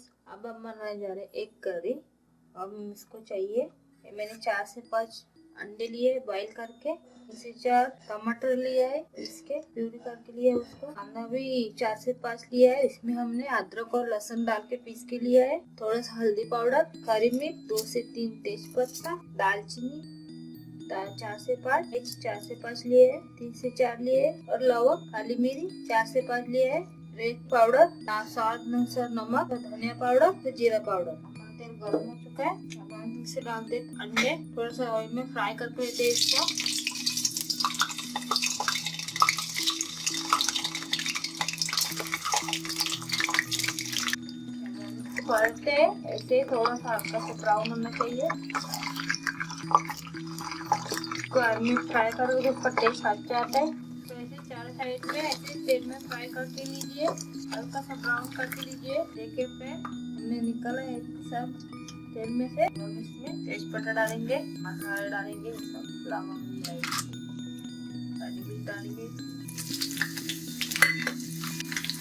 Friends, अब हम बनाने जा रहे हैं एक करी। अब इसको चाहिए, मैंने 4 से 5 अंडे लिए बॉईल करके, 3 से 4 टमाटर लिया है, इसके प्यूरी करके लिया है। उसको कांदा भी 4 से 5 लिया है। इसमें हमने अदरक और लहसुन डाल के पीस के लिया है। थोड़ा सा हल्दी पाउडर, काली मिर्च, 2 से 3 तेज पत्ता, दालचीनी 4 से 5 लिए है, 3 से 4 लिए है, और लवंग, काली मिर्च 4 से 5 लिए है, रेड पाउडर, स्वाद अनुसार नमक, धनिया पाउडर, फिर जीरा पाउडर। तेल गर्म हो चुका है, अब हम इसे डालते अंडे, थोड़ा सा ऑयल में फ्राई करके लेते हैं इसको। पलटते ऐसे थोड़ा सा हल्का सा ब्राउन होना चाहिए। ऑयल में फ्राई करोगे ऊपर टेस्ट अच्छा आता है। तो ऐसे चारों साइड में ऐसे तेल में फ्राई करके लीजिए, हल्का सा ब्राउन करके लीजिए। देखिए फ्रेंड, हमने निकाला है सब तेल में से। और इसमें तेजपत्ता डालेंगे, मसाला डालेंगे, सब लवंग काली मिर्च डालेंगे,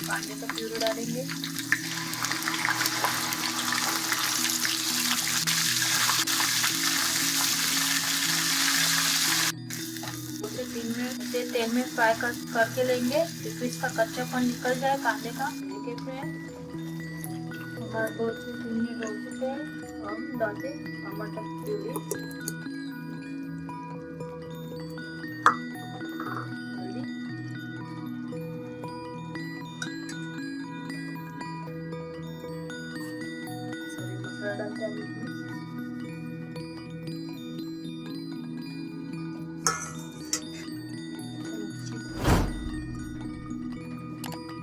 कांदे का प्यूरी डालेंगे, तेल में फ्राई करके लेंगे, क्योंकि इसका कच्चापन निकल जाए कांदे का। देखिए फ्रेंड, हमारा 2 से 3 मिनट हो चुके हैं। हम डालते टमाटर प्यूरी, हल्दी, सॉरी मसाला डालते हैं इसमें।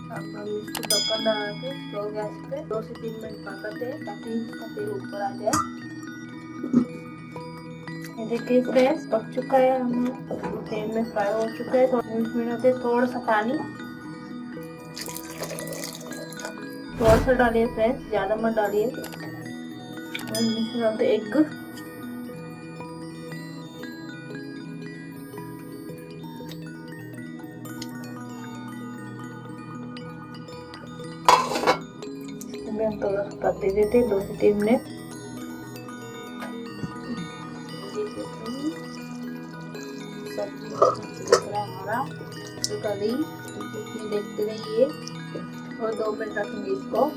अब हम इसको ढक्कन लगा के स्लो गैस पे 2 से 3 मिनट पकाते हैं, ताकि इसका तेल ऊपर आ जाए। ये देखिए फ्रेंड्स, पक चुका है, हम तेल में फ्राई हो चुका है। 20 मिनट से थोड़ा सा पानी थोड़ा सा डालिए फ्रेंड्स, ज्यादा मत डालिए। डालते एग, इसमें हम थोड़ा सा पक दे देते 2 से 3 मिनट। सब्जी दिख रहा है हमारा करी, इसमें देखते रहिए और 2 मिनट रखेंगे इसको।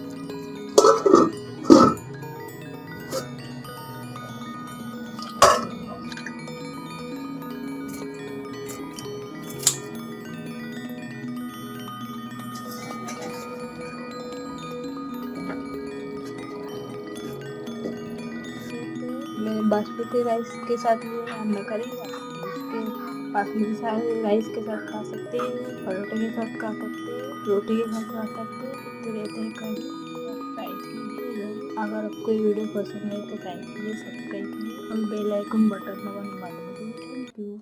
मैंने बासमती राइस के साथ लिया है करी, इसके बासमती राइस के साथ खा सकते हैं, परोठे के साथ खा सकते हैं, रोटी के साथ खा सकते हैं। तो रहते हैं करी, ट्राई कीजिए। अगर आपको ये वीडियो पसंद है तो लाइक कीजिए, सब्सक्राइब कीजिए और बेल आइकन बटन दबाना मत भूलिए। Thank you.